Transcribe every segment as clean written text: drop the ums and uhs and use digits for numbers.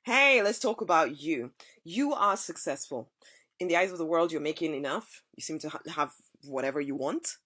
Hey, let's talk about you. You are successful. In the eyes of the world, you're making enough. You seem to have whatever you want,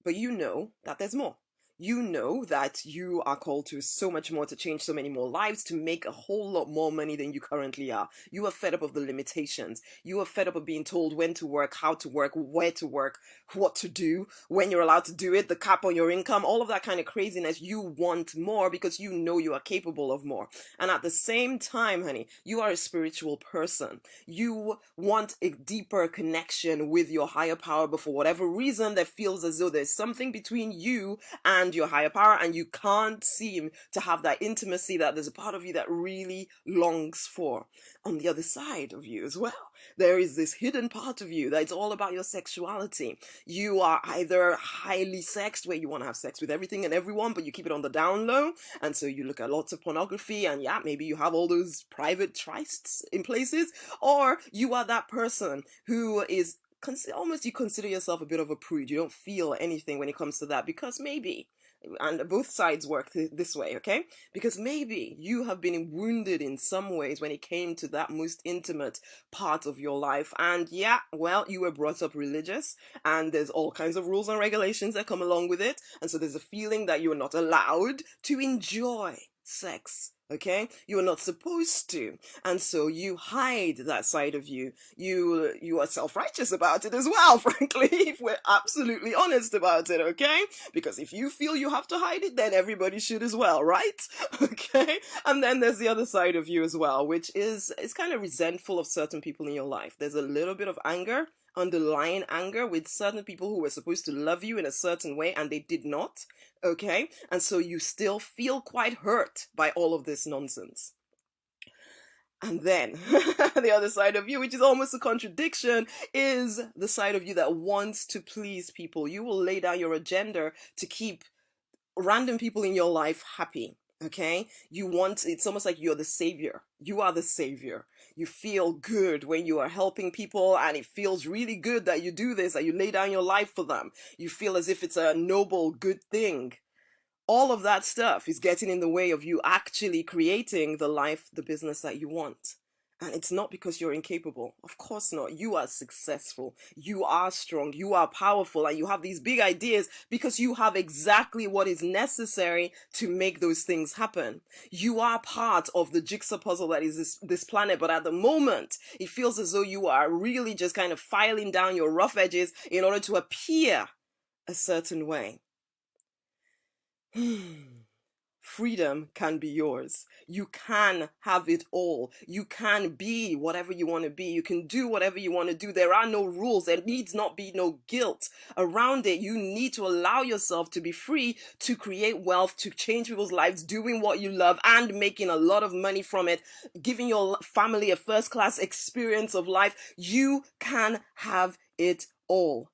but you know that there's more. You know that you are called to so much more, to change so many more lives, to make a whole lot more money than you currently are. You are fed up of the limitations. You are fed up of being told when to work, how to work, where to work, what to do, when you're allowed to do it, the cap on your income, all of that kind of craziness. You want more because you know you are capable of more. And at the same time, honey, you are a spiritual person. You want a deeper connection with your higher power, but for whatever reason, there feels as though there's something between you and your higher power, and you can't seem to have that intimacy that there's a part of you that really longs for. On the other side of you as well, there is this hidden part of you that's all about your sexuality. You are either highly sexed, where you want to have sex with everything and everyone, but you keep it on the down low, and so you look at lots of pornography, and yeah, maybe you have all those private trysts in places, or you are that person who is almost, you consider yourself a bit of a prude. You don't feel anything when it comes to that because maybe, and both sides work this way, okay? Because maybe you have been wounded in some ways when it came to that most intimate part of your life. And yeah, well, you were brought up religious, and there's all kinds of rules and regulations that come along with it. And so there's a feeling that you're not allowed to enjoy sex. Okay, you are not supposed to, and so you hide that side of you. You are self-righteous about it as well, frankly, if we're absolutely honest about it, okay? Because if you feel you have to hide it, then everybody should as well, right? Okay? And then there's the other side of you as well, which is kind of resentful of certain people in your life. There's a little bit of anger, underlying anger with certain people who were supposed to love you in a certain way and they did not, okay? And so you still feel quite hurt by all of this nonsense. And then the other side of you, which is almost a contradiction, is the side of you that wants to please people. You will lay down your agenda to keep random people in your life happy. Okay, it's almost like you're the savior. You are the savior. You feel good when you are helping people, and it feels really good that you do this, that you lay down your life for them. You feel as if it's a noble, good thing. All of that stuff is getting in the way of you actually creating the life, the business that you want. And it's not because you're incapable. Of course not. You are successful. You are strong. You are powerful. And you have these big ideas because you have exactly what is necessary to make those things happen. You are part of the jigsaw puzzle that is this planet. But at the moment, it feels as though you are really just kind of filing down your rough edges in order to appear a certain way. Freedom can be yours. You can have it all. You can be whatever you want to be. You can do whatever you want to do. There are no rules. There needs not be no guilt around it. You need to allow yourself to be free to create wealth, to change people's lives, doing what you love and making a lot of money from it, giving your family a first-class experience of life. You can have it all.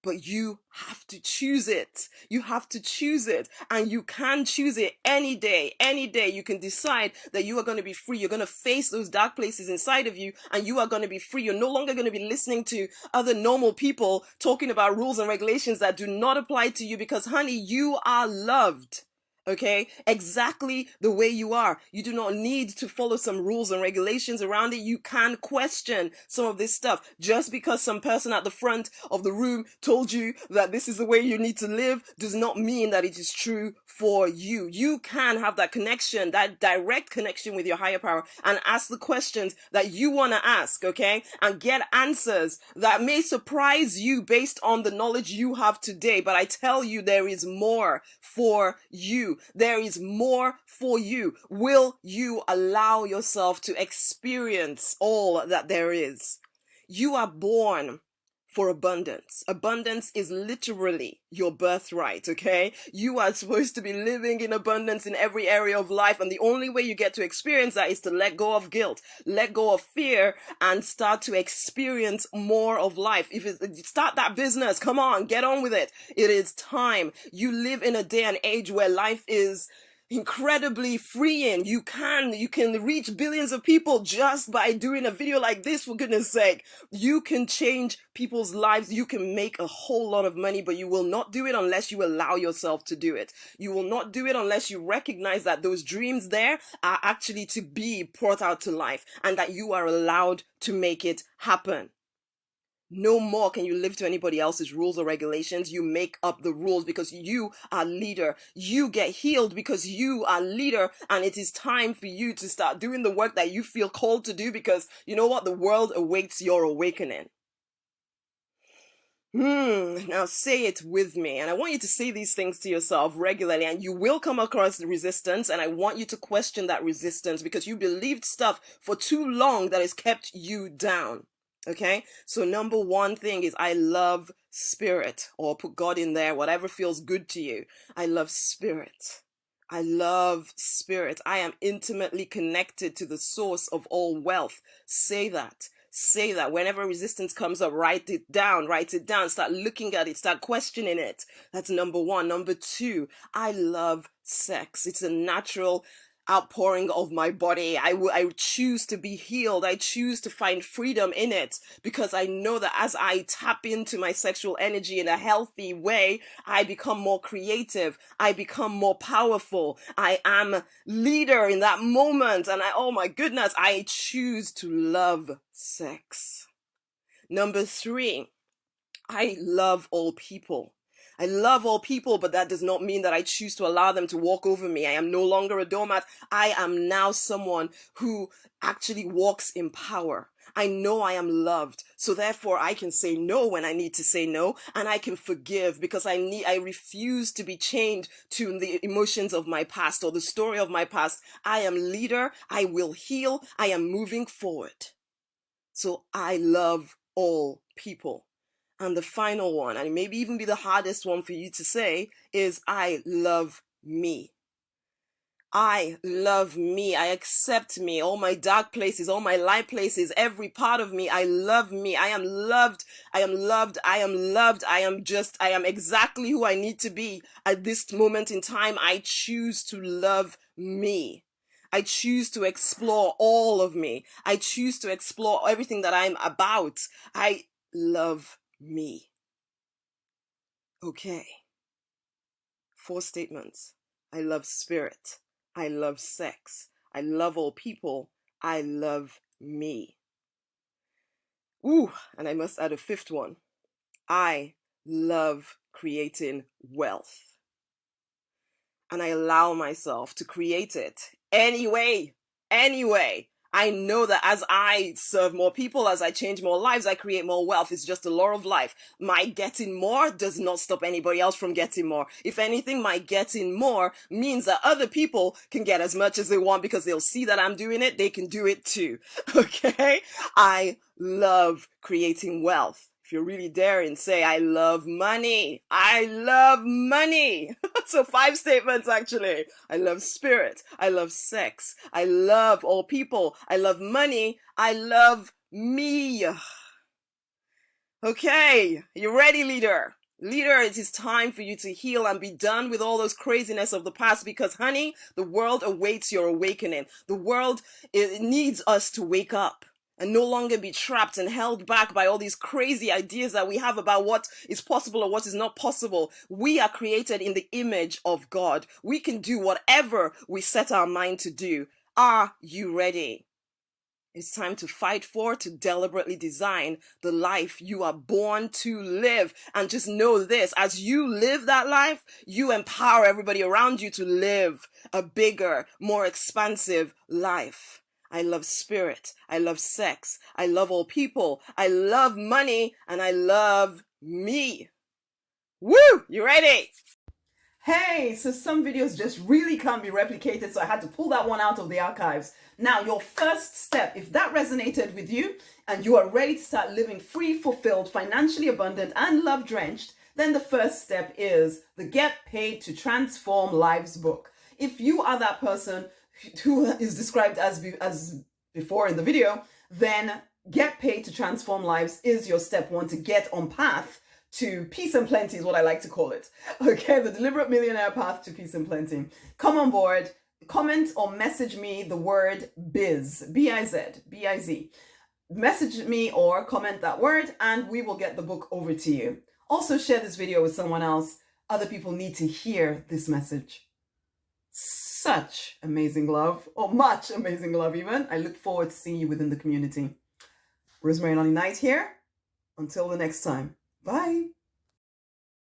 But you have to choose it. You have to choose it. And you can choose it any day. Any day you can decide that you are going to be free. You're going to face those dark places inside of you and you are going to be free. You're no longer going to be listening to other normal people talking about rules and regulations that do not apply to you because, honey, you are loved. Okay, exactly the way you are. You do not need to follow some rules and regulations around it. You can question some of this stuff. Just because some person at the front of the room told you that this is the way you need to live does not mean that it is true for you. You can have that connection, that direct connection with your higher power and ask the questions that you want to ask, okay? And get answers that may surprise you based on the knowledge you have today. But I tell you, there is more for you. There is more for you. Will you allow yourself to experience all that there is? You are born for abundance. Abundance is literally your birthright, okay? You are supposed to be living in abundance in every area of life, and the only way you get to experience that is to let go of guilt, let go of fear, and start to experience more of life. Start that business, come on, get on with it. It is time. You live in a day and age where life is incredibly freeing. You can reach billions of people just by doing a video like this, for goodness sake. You can change people's lives. You can make a whole lot of money, but you will not do it unless you allow yourself to do it. You will not do it unless you recognize that those dreams there are actually to be brought out to life, and that you are allowed to make it happen. No more can you live to anybody else's rules or regulations. You make up the rules because you are leader. You get healed because you are leader. And it is time for you to start doing the work that you feel called to do, because you know what? The world awaits your awakening. Now say it with me. And I want you to say these things to yourself regularly, and you will come across the resistance. And I want you to question that resistance, because you believed stuff for too long that has kept you down. Okay, so number one thing is, I love spirit, or put God in there, whatever feels good to you. I love spirit. I love spirit. I am intimately connected to the source of all wealth. Say that. Say that. Whenever resistance comes up, write it down. Write it down. Start looking at it. Start questioning it. That's number one. Number two, I love sex. It's a natural outpouring of my body. I choose to be healed. I choose to find freedom in it, because I know that as I tap into my sexual energy in a healthy way, I become more creative. I become more powerful. I am leader in that moment. And oh my goodness, I choose to love sex. Number three, I love all people. I love all people, but that does not mean that I choose to allow them to walk over me. I am no longer a doormat. I am now someone who actually walks in power. I know I am loved, so therefore I can say no when I need to say no, and I can forgive, because I refuse to be chained to the emotions of my past or the story of my past. I am leader. I will heal. I am moving forward. So I love all people. And the final one, and maybe even be the hardest one for you to say, is I love me. I love me. I accept me. All my dark places, all my light places, every part of me. I love me. I am loved. I am loved. I am loved. I am exactly who I need to be at this moment in time. I choose to love me. I choose to explore all of me. I choose to explore everything that I'm about. I love me. Okay. 4 statements. I love spirit. I love sex. I love all people. I love me. Ooh, and I must add a 5th one. I love creating wealth. And I allow myself to create it anyway. I know that as I serve more people, as I change more lives, I create more wealth. It's just the law of life. My getting more does not stop anybody else from getting more. If anything, my getting more means that other people can get as much as they want, because they'll see that I'm doing it. They can do it too. Okay? I love creating wealth. If you're really daring, say, I love money. I love money. So 5 statements, actually. I love spirit. I love sex. I love all people. I love money. I love me. Okay, you ready, leader? Leader, it is time for you to heal and be done with all those craziness of the past, because, honey, the world awaits your awakening. The world, it needs us to wake up and no longer be trapped and held back by all these crazy ideas that we have about what is possible or what is not possible. We are created in the image of God. We can do whatever we set our mind to do. Are you ready? It's time to fight for, to deliberately design the life you are born to live. And just know this, as you live that life, you empower everybody around you to live a bigger, more expansive life. I love spirit. I love sex. I love all people. I love money. And I love me. Woo! You ready? Hey, so some videos just really can't be replicated, so I had to pull that one out of the archives. Now, your first step, if that resonated with you and you are ready to start living free, fulfilled, financially abundant, and love-drenched, then the first step is the Get Paid to Transform Lives book. If you are that person who is described as before in the video, then Get Paid to Transform Lives is your step 1 to get on path to peace and plenty is what I like to call it. Okay, the deliberate millionaire path to peace and plenty. Come on board, comment or message me the word biz, B-I-Z, B-I-Z. Message me or comment that word and we will get the book over to you. Also share this video with someone else. Other people need to hear this message. Such amazing love, or much amazing love even. I look forward to seeing you within the community. Rosemary and Nonny Knight here. Until the next time. Bye.